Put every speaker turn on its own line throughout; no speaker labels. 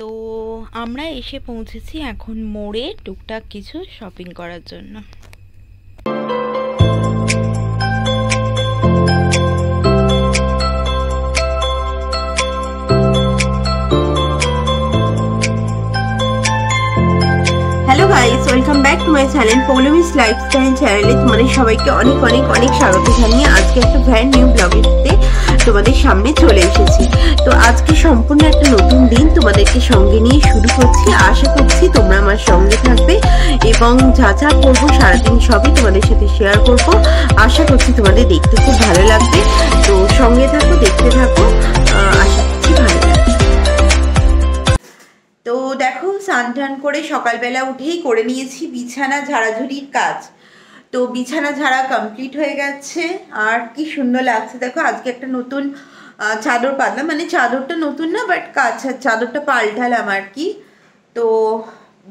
তো আমরা এসে পৌঁছেছি এখন মোড়ে টুকটাক কিছু শপিং করার জন্য।
Hello guys, welcome back to my channel পৌলমিস lifestyle চ্যানেলে তোমাদের সবাইকে অনেক অনেক অনেক স্বাগত জানিয়ে আজকে একটা ব্র্যান্ড নিউ ব্লগেতে তোমাদের সামনে চলে এসেছি। তো আজকে সম্পূর্ণ একটা নতুন দিন তোমাদেরকে সঙ্গে নিয়ে শুরু করছি। আশা করছি তোমরা আমার সঙ্গে থাকবে এবং যা যা করবো সারাদিন সবই তোমাদের সাথে শেয়ার করব। আশা করছি তোমাদের দেখতে খুব ভালো লাগবে। তো সঙ্গে থাকো, দেখতে থাকো, আশা করছি ভালো লাগবে। তো দেখো, স্নান টান করে সকালবেলা উঠেই করে নিয়েছি বিছানা ঝাড়াঝুড়ির কাজ। তো বিছানা ঝাড়া কমপ্লিট হয়ে গেছে আর কি সুন্দর লাগছে দেখো। আজকে একটা নতুন চাদর পাতলাম, মানে চাদরটা নতুন না বাট চাদরটা পাল্টালাম আর কি। তো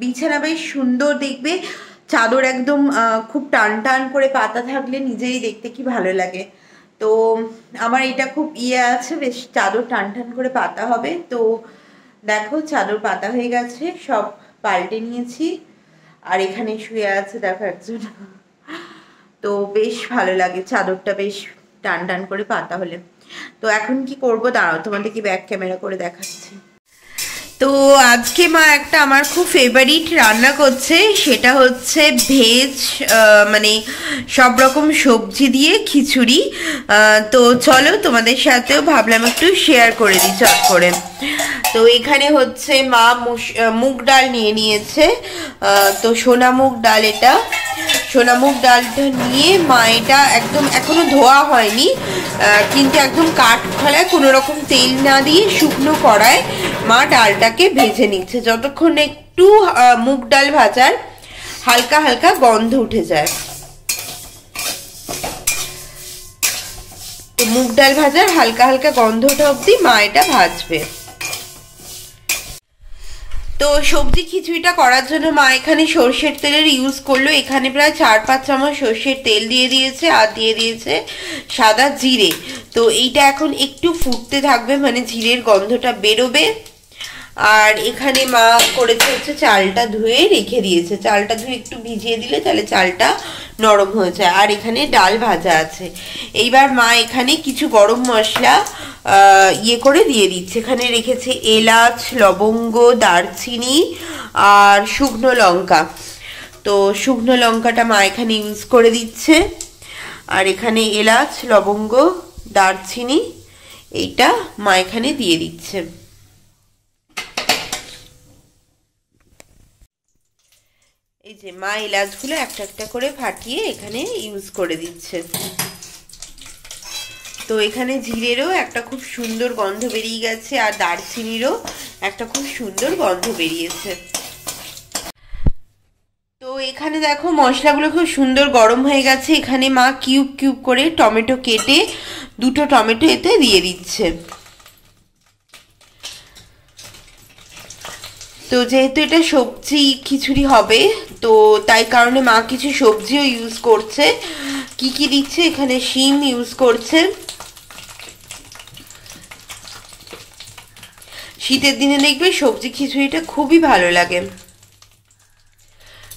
বিছানা বেশ সুন্দর দেখবে, চাদর একদম খুব টান টান করে পাতা থাকলে নিজেই দেখতে কি ভালো লাগে। তো আমার এটা খুব আছে, বেশ চাদর টান টান করে পাতা হবে। তো দেখো চাদর পাতা হয়ে গেছে, সব পাল্টে নিয়েছি। আর এখানে শুয়ে আছে দেখো একজন। তো বেশ ভালো লাগে চাদরটা বেশ টান টান করে পাতা হলে। তো এখন কি করব দাঁড়াও, তোমাদেরকে ব্যাক ক্যামেরা করে দেখাচ্ছি। তো আজকে মা একটা আমার খুব ফেভারিট রান্না করছে, সেটা হচ্ছে ভেজ মানে সব রকম সবজি দিয়ে খিচুড়ি। তো চলো তোমাদের সাথেও ভাবলাম একটু শেয়ার করে দিই চট করে। তো এখানে হচ্ছে মা মুগ ডাল নিয়ে নিয়েছে। তো সোনা মুগ ডাল, এটা সোনা মুগ ডালটা নিয়ে মা এটা একদম এখনো ধোয়া হয়নি, কিন্তু একদম কাঠ খোলায় কোনো রকম তেল না দিয়ে শুকনো কড়ায় মা ডালটাকে ভেজে নিচ্ছে, যতক্ষণ একটু মুগ ডাল ভাজার হালকা হালকা গন্ধ উঠে যায়। তো মুগ ডাল ভাজার হালকা হালকা গন্ধ ওঠা অবধি মা এটা ভাজবে। তো সবজি খিচুড়িটা করার জন্য মা এখানে সর্ষের তেলের ইউজ করলো। এখানে প্রায় 4-5 চামচ সর্ষের তেল দিয়ে দিয়েছে আর দিয়ে দিয়েছে সাদা জিরে। তো এইটা এখন একটু ফুটতে থাকবে, মানে জিরের গন্ধটা বেরোবে। আর এখানে মা করেছে হচ্ছে চালটা ধুয়ে রেখে দিয়েছে, চালটা ধুয়ে একটু ভিজিয়ে দিলে তাহলে চালটা নরম হয়ে যায়। আর এখানে ডাল ভাজা আছে। এইবার মা এখানে কিছু গরম মশলা করে দিয়ে দিচ্ছে। এখানে রেখেছে এলাচ, লবঙ্গ, দারচিনি আর শুকনো লঙ্কা। তো শুকনো লঙ্কাটা মা এখানে ইউজ করে দিচ্ছে। আর এখানে এলাচ, লবঙ্গ, দারচিনি এইটা মা এখানে দিয়ে দিচ্ছে। এই যে মা এলাচগুলো একটা একটা করে ফাটিয়ে এখানে ইউজ করে দিচ্ছে। তো এখানে জিরেরও একটা খুব সুন্দর গন্ধ বেরিয়ে গেছে আর দারচিনিরও একটা খুব সুন্দর গন্ধ বেরিয়েছে। তো এখানে দেখো মশলাগুলো খুব সুন্দর গরম হয়ে গেছে। এখানে মা কিউব কিউব করে টমেটো কেটে 2টো টমেটো এতে দিয়ে দিচ্ছে। তো যেহেতু এটা সবজি খিচুড়ি হবে তো তাই কারণে মা কিছু সবজিও ইউজ করছে। কি কি দিচ্ছে, এখানে শিম ইউজ করছে। শীতের দিনে দেখবে সবজি খিচুড়িটা খুবই ভালো লাগে।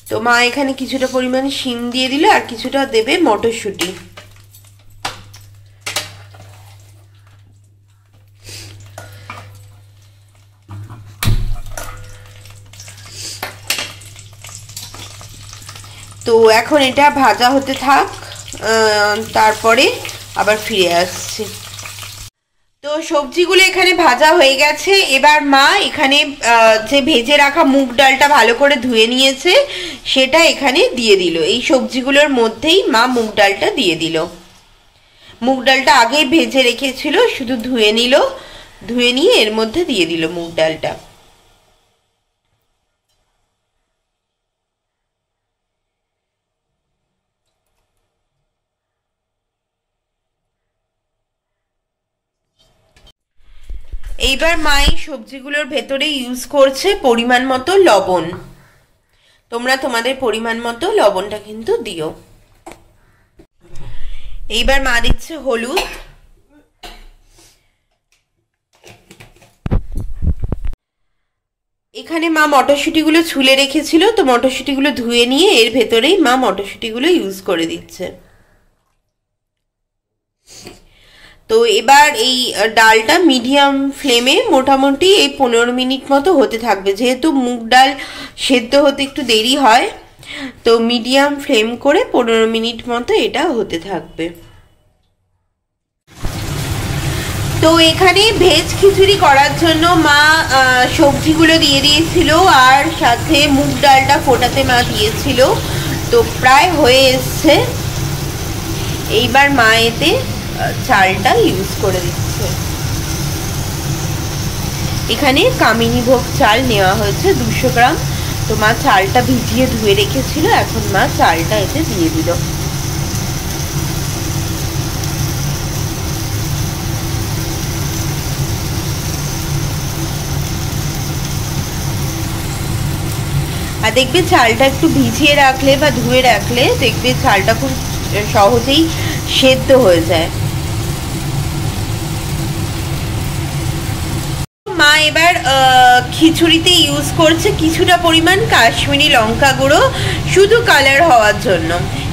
তো মা এখানে কিছুটা পরিমাণে শিম দিয়ে দিল আর কিছুটা দেবে মটরশুঁটি। তো এখন এটা ভাজা হতে থাক, তারপরে আবার ফিরে আসছি। তো সবজিগুলো এখানে ভাজা হয়ে গেছে। এবার মা এখানে যে ভেজে রাখা মুগ ডালটা ভালো করে ধুয়ে নিয়েছে সেটা এখানে দিয়ে দিল। এই সবজিগুলোর মধ্যেই মা মুগ ডালটা দিয়ে দিল। মুগ ডালটা আগেই ভেজে রেখেছিল, শুধু ধুয়ে নিল, ধুয়ে নিয়ে এর মধ্যে দিয়ে দিল মুগ ডালটা। এইবার মা এই সবজিগুলোর ভেতরে ইউজ করছে পরিমাণ মতো লবণ। তোমরা তোমাদের পরিমাণ মতো লবণটা কিন্তু দিও। এইবার মা দিচ্ছে হলুদ, এখানে মা মটরশুঁটিগুলো ছুলে রেখেছিল, তো মটরশুঁটিগুলো ধুয়ে নিয়ে এর ভেতরেই মা মটরশুঁটিগুলো ইউজ করে দিচ্ছে। তো এবার এই ডালটা মিডিয়াম ফ্লেমে মোটামুটি এই 15 মিনিট মতো হতে থাকবে। যেহেতু মুগ ডাল সেদ্ধ হতে একটু দেরি হয়, তো মিডিয়াম ফ্লেম করে 15 মিনিট মতো এটা হতে থাকবে। তো এখানে ভেজ খিচুড়ি করার জন্য মা সবজিগুলো দিয়ে দিয়েছিল, আর সাথে মুগ ডালটা ফোটাতে মা দিয়েছিল। তো প্রায় হয়ে এসছে। এইবার মা এতে চালটা ইউজ করে দিচ্ছে। এখানে কামিনী ভোগ চাল নেওয়া হয়েছে 200 গ্রাম। তো মা চালটা ভিজিয়ে ধুয়ে রেখেছিল, এখন মা চালটা এতে দিয়ে দিল। আর দেখবে চালটা একটু ভিজিয়ে রাখলে বা ধুয়ে রাখলে দেখবে চালটা খুব সহজেই সেদ্ধ হয়ে যায়। মা এবার খিচুড়িতে ইউজ করছে কিছুটা পরিমাণ কাশ্মীরি লঙ্কা গুঁড়ো, শুধু কালার হওয়ার জন্য,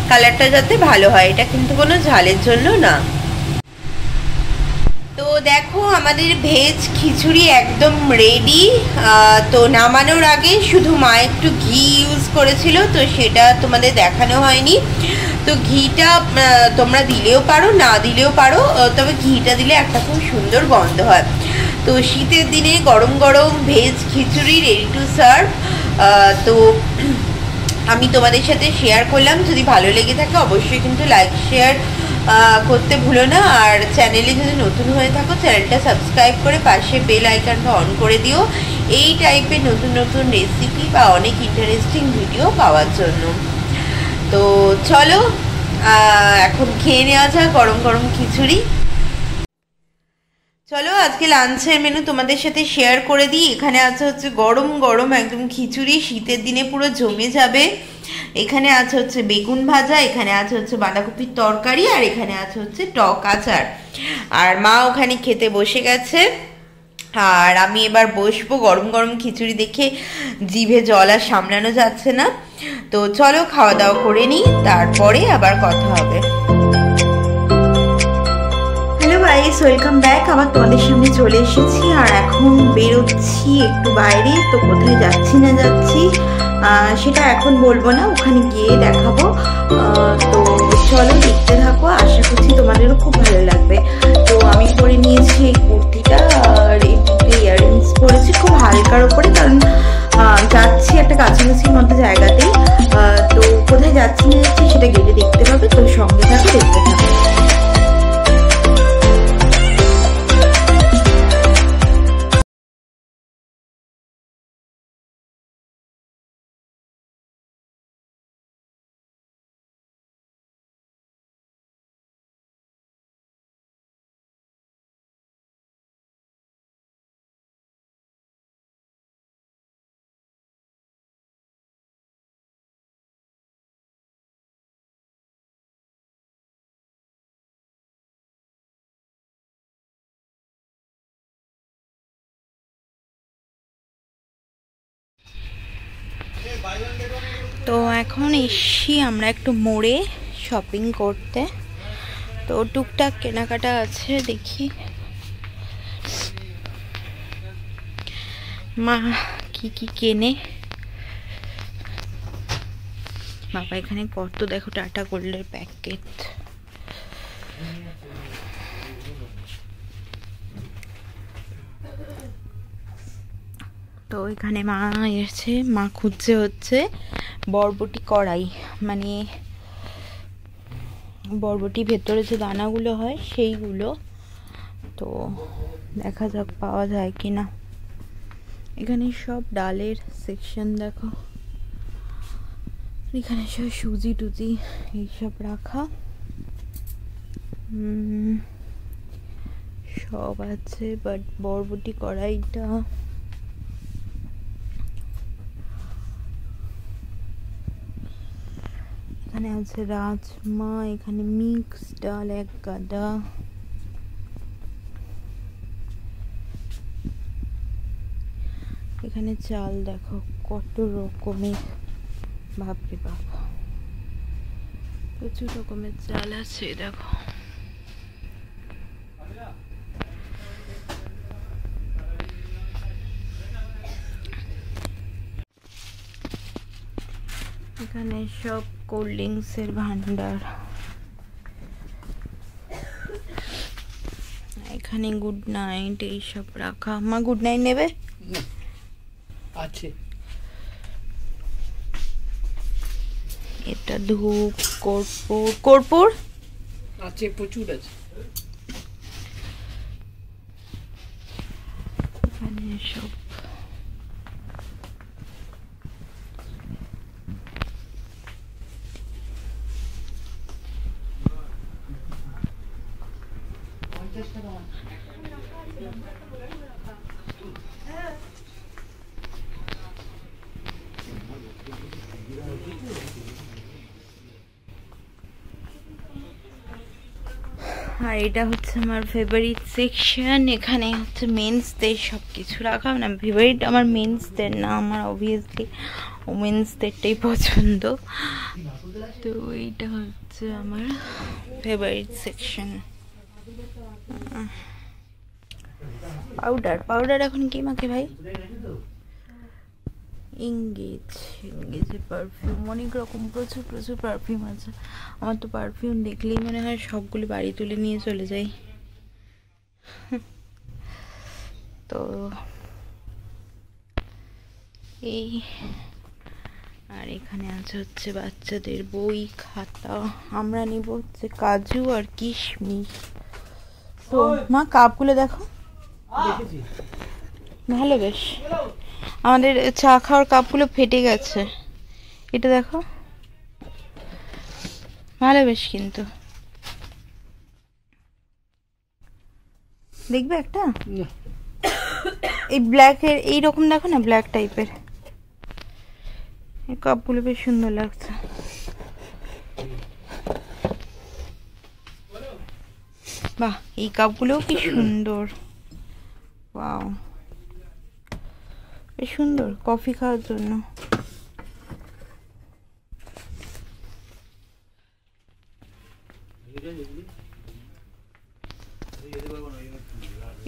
কালারটা যাতে ভালো হয়, এটা কিন্তু কোনো ঝালের জন্য না। তো দেখো আমাদের ভেজ খিচুড়ি একদম রেডি। তো নামানোর আগে শুধু মা একটু ঘি ইউজ করেছিল, তো সেটা তোমাদের দেখানো হয়নি। তো ঘিটা তোমরা দিলেও পারো, না দিলেও পারো, তবে ঘিটা দিলে একটা খুব সুন্দর গন্ধ হয়। তো শীতের দিনে গরম গরম veg khichuri ready to serve. তো আমি তোমাদের সাথে শেয়ার করলাম। যদি ভালো লেগে থাকে অবশ্যই কিন্তু লাইক শেয়ার করতে ভুলো না। আর চ্যানেলে যদি নতুন হয়ে থাকো চ্যানেলটা সাবস্ক্রাইব করে পাশে বেল আইকনটা অন করে দিও, এই টাইপের নতুন নতুন রেসিপি বা অনেক ইন্টারেস্টিং ভিডিও পাওয়ার জন্য। তো চলো এখন খেয়ে নেওয়া যাক গরম গরম খিচুড়ি। চলো আজকে লাঞ্চের মেনু তোমাদের সাথে শেয়ার করে দিই। এখানে আছে হচ্ছে গরম গরম একদম খিচুড়ি, শীতের দিনে পুরো জমে যাবে। এখানে আছে হচ্ছে বেগুন ভাজা, এখানে আছে হচ্ছে বাঁধাকপির তরকারি, আর এখানে আছে হচ্ছে টক আচার। আর মা ওখানে খেতে বসে গেছে, আর আমি এবার বসবো। গরম গরম খিচুড়ি দেখে জিভে জল আর সামলানো যাচ্ছে না। তো চলো খাওয়া দাওয়া করে নিই, তারপরে আবার কথা হবে। Hello guys, welcome back. আবার তোমাদের সামনে চলে এসেছি, আর এখন বেরোচ্ছি একটু বাইরে। তো কোথায় যাচ্ছি না যাচ্ছি সেটা এখন বলবো না, ওখানে গিয়ে দেখাবো। তো চলো দেখতে থাকো, আশা করছি তোমাদেরও খুব ভালো লাগবে। তো আমি পরে নিয়েছি এই কুর্তিটা, আর এই দুটো ইয়াররিংস পরেছি খুব হালকার ওপরে, কারণ যাচ্ছি একটা কাছাকাছির মতো জায়গাতেই। তো কোথায় যাচ্ছি না যাচ্ছি সেটা গেলে দেখতে পাবে। তো সঙ্গে থাকো, দেখতে থাকো।
তো এখন এসছি আমরা একটু মোড়ে শপিং করতে। তো টুকটাক কেনাকাটা আছে, দেখি মা কি কি কেনে। বাবা এখানে কত দেখো টাটা গোল্ডের প্যাকেট। তো এখানে মা এসেছে, মা খুঁজছে হচ্ছে বরবটি কড়াই, মানে বরবটি ভেতরে যে দানাগুলো হয় সেইগুলো। তো দেখা যাক পাওয়া যায় কিনা। এখানে সব ডালের সেকশন দেখো, এখানে সব সুজি টুজি এইসব রাখা সব আছে। বাট বরবটি কড়াইটা এখানে আছে রাজমা, এখানে মিক্স ডাল এক গাদা, এখানে চাল দেখো কত রকমের, বাপরে বাপ প্রচুর রকমের চাল আছে দেখো। এখানে সব কোল্ড ড্রিঙ্কসের ভান্ডার। এখানে গুড নাইট এইসব রাখা। মা গুড নাইট নেবে?
আছে।
এটা ধূপ, কর্পূর, কর্পূর
আছে, প্রচুর আছে।
এখানে সব আর এটা হচ্ছে আমার ফেভারিট সেকশন। এখানে হচ্ছে মেন্সদের সব কিছু রাখা, না ফেভারিট আমার মেন্সদের না, আমার অবভিয়াসলি ওমেন্সদেরটাই পছন্দ। তো এইটা হচ্ছে আমার ফেভারিট সেকশন। পাউডার, পাউডার এখন কি মাখে ভাই? ইংগেজের পারফিউম, অনেক রকম প্রচুর প্রচুর পারফিউম আছে। আমার তো পারফিউম দেখলেই মনে হয় সবগুলো বাড়ি তুলে নিয়ে চলে যাই। তো এই, আর এখানে আছে হচ্ছে বাচ্চাদের বই খাতা। আমরা নিব হচ্ছে কাজু আর কিশমিশ। তো মা কাপগুলো দেখো, ভালো বেশ। আমাদের চা খাওয়ার কাপগুলো ফেটে গেছে, এটা দেখো ভালো বেশ। কিন্তু দেখবে একটা এই ব্ল্যাকের এইরকম দেখো না, ব্ল্যাক টাইপের এই কাপগুলো বেশ সুন্দর লাগছে। বাহ, এই কাপগুলোও কি সুন্দর, ওয়াও বেশ সুন্দর কফি খাওয়ার জন্য।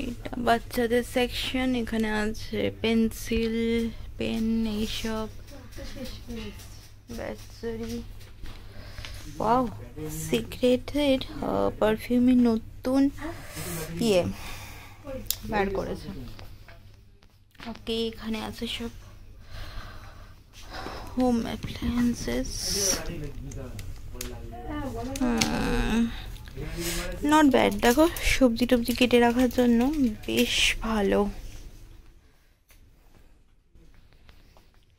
এটা বাচ্চাদের সেকশন। এখানে আছে পেন্সিল, পেন, এইসব ব্যাটারি। ওয়াও, সিক্রেটের পারফিউমের নতুন ইয়ে বার করেছে। ওকে, এখানে আছে সব হোম অ্যাপ্লায়েন্সেস। নট ব্যাড, দেখো সবজি টবজি কেটে রাখার জন্য বেশ ভালো,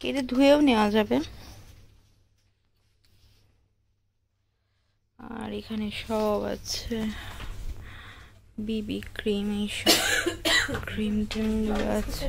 কেটে ধুয়েও নেওয়া যাবে। আর এখানে সব আছে বিবি ক্রিম, এইসব ক্রিম টিমগুলো আছে।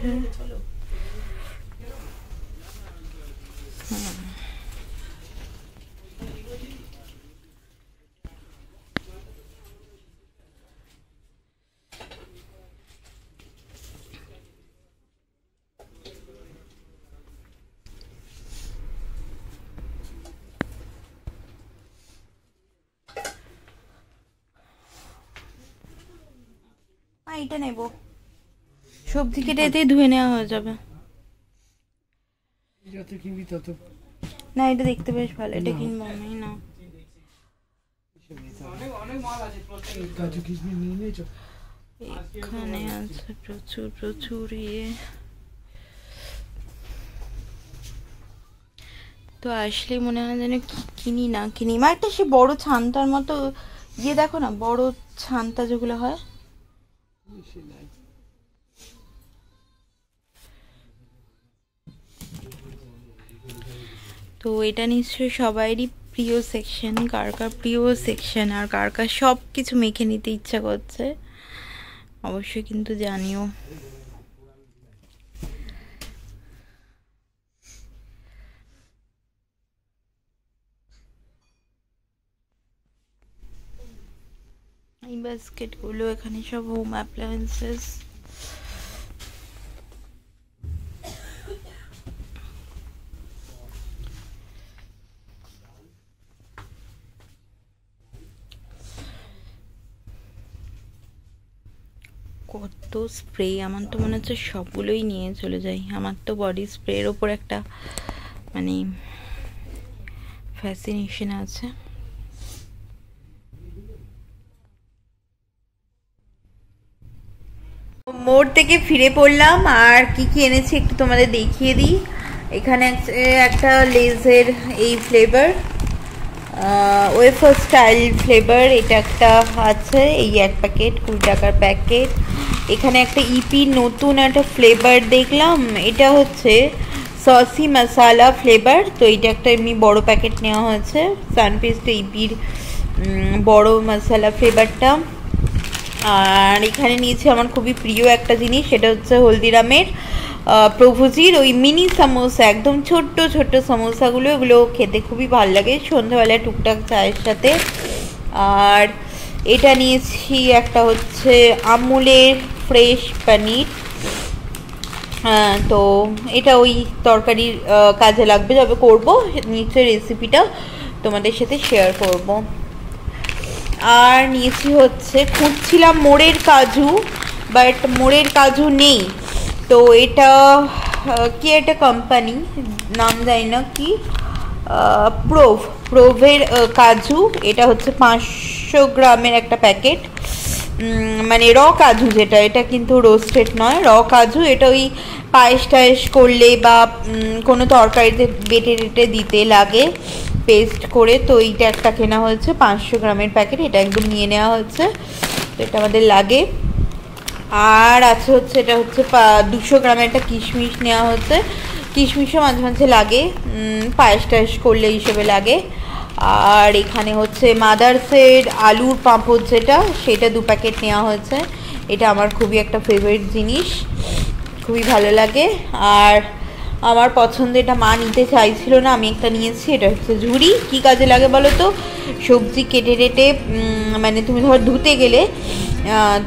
এটা নেব, সবজি কেটে দিয়ে ধুয়ে নেওয়া হয়ে যাবে।
যত কিনবি তত
না, এটা দেখতে বেশ ভালো, এটা কিনবো আমি। না, এখানে আছে প্রচুর প্রচুর ইয়ে। তো আসলে মনে হয় যেন কি কিনি না কিনি। মা একটা সে বড় ছানটার মতো ইয়ে দেখো না, বড় ছানটা যেগুলো হয়। তো এটা নিশ্চয়ই সবারই প্রিয় সেকশন। কার কার প্রিয় সেকশন আর কার কার সব কিছু মেখে নিতে ইচ্ছা করছে অবশ্যই কিন্তু জানিও। এই বাস্কেটগুলো, এখানে সব হোম অ্যাপ্লায়েন্সেস। কত স্প্রে, আমার তো মনে হচ্ছে সবগুলোই নিয়ে চলে যাই। আমার তো বডি স্প্রের ওপর একটা মানে ফ্যাসিনেশন আছে।
মোড় থেকে ফিরে পড়লাম, আর কি কি এনেছি একটু তোমাদের দেখিয়ে দিই। এখানে একটা লেজের এই ফ্লেভার, ওয়েফার স্টাইল ফ্লেভার, এটা একটা আছে, এই এক প্যাকেট 20 টাকার প্যাকেট। এখানে একটা ইপি নতুন একটা ফ্লেভার দেখলাম, এটা হচ্ছে সসি মশালা ফ্লেভার। তো এটা একটা এমনি বড় প্যাকেট নেওয়া হয়েছে, সানপিস্ট ইপির বড় মশালা ফ্লেভারটা। আর এখানে নিয়েছি আমার খুবই প্রিয় একটা জিনিস, সেটা হচ্ছে হলদিরামের প্রভুজির ওই মিনি সামোসা, একদম ছোট্ট ছোট্ট সামোসাগুলো, ওগুলো খেতে খুবই ভালো লাগে সন্ধ্যাবেলায় টুকটাক চায়ের সাথে। আর এটা নিয়েছি একটা হচ্ছে আমুলের ফ্রেশ পনির, তো এটা ওই তরকারির কাজে লাগবে, যবে করব নিচে রেসিপিটা তোমাদের সাথে শেয়ার করব। আর নিয়েছি হচ্ছে, খুঁজছিলাম মোড়ের কাজু, বাট মোড়ের কাজু নেই। তো এটা কি একটা কোম্পানি, নাম জানি না কি, প্রোভের কাজু। এটা হচ্ছে 500 গ্রামের একটা প্যাকেট, মানে র কাজু যেটা, এটা কিন্তু রোস্টেড নয়, র কাজু। এটা ওই পায়েস টায়েস করলে বা কোনো তরকারিতে বেটে টেটে দিতে লাগে পেস্ট করে। তো এইটা একটা কেনা হয়েছে 500 গ্রামের প্যাকেট, এটা একদম নিয়ে নেওয়া হয়েছে, তো এটা আমাদের লাগে। আর আছে হচ্ছে, এটা হচ্ছে 200 গ্রামের একটা কিশমিশ নেওয়া হচ্ছে, কিশমিশও মাঝে মাঝে লাগে, পায়েস টায়েস করলে হিসেবে লাগে। আর এখানে হচ্ছে মাদার্সের আলুর পাঁপড় যেটা, সেটা 2 প্যাকেট নেওয়া হয়েছে, এটা আমার খুবই একটা ফেভারিট জিনিস, খুবই ভালো লাগে। আর আমার পছন্দ, এটা মা নিতে চাইছিল না, আমি একটা নিয়েছি, এটা হচ্ছে ঝুড়ি। কী কাজে লাগে বলো তো, সবজি কেটে টেটে মানে তুমি ধর ধুতে গেলে,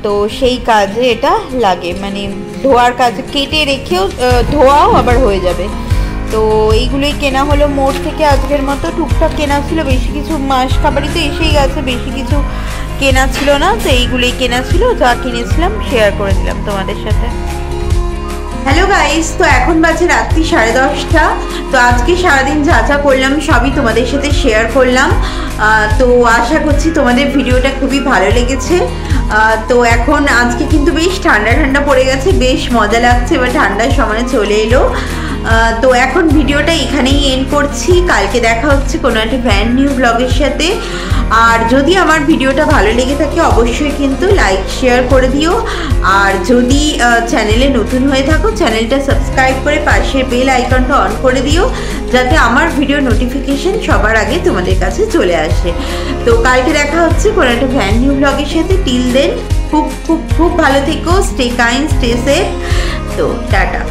তো সেই কাজে এটা লাগে, মানে ধোয়ার কাজে, কেটে রেখেও ধোয়াও আবার হয়ে যাবে। তো এইগুলোই কেনা হলো মোড় থেকে আজকের মতো, টুকটাক কেনা ছিল, বেশি কিছু মাস খাবারই তো এসেই গেছে, বেশি কিছু কেনা ছিল না, তো এইগুলোই কেনা ছিল, যা কিনেছিলাম শেয়ার করে দিলাম তোমাদের সাথে। হ্যালো গাইস, তো এখন বাজে রাত্রি 10:30। তো আজকে সারাদিন যা যা করলাম সবই তোমাদের সাথে শেয়ার করলাম। তো আশা করছি তোমাদের ভিডিওটা খুবই ভালো লেগেছে। তো এখন আজকে কিন্তু বেশ ঠান্ডা ঠান্ডা পড়ে গেছে, বেশ মজা লাগছে, এবার ঠান্ডার সময় চলে এলো। তো এখন ভিডিওটা এখানেই এন্ড করছি, কালকে দেখা হচ্ছে কোনো একটা ব্র্যান্ড নিউ ব্লগের সাথে। আর যদি আমার ভিডিওটা ভালো লেগে থাকে অবশ্যই কিন্তু লাইক শেয়ার করে দিও। আর যদি চ্যানেলে নতুন হয়ে থাকো, চ্যানেলটা সাবস্ক্রাইব করে পাশের বেল আইকনটা অন করে দিও, যাতে আমার ভিডিও নোটিফিকেশন সবার আগে তোমাদের কাছে চলে আসে। তো কালকে দেখা হচ্ছে কোনো একটা ব্র্যান্ড নিউ ব্লগের সাথে। টিল দেন খুব খুব খুব ভালো থেকো, স্টে কাইন্ড, স্টে সেফ। তো টাটা।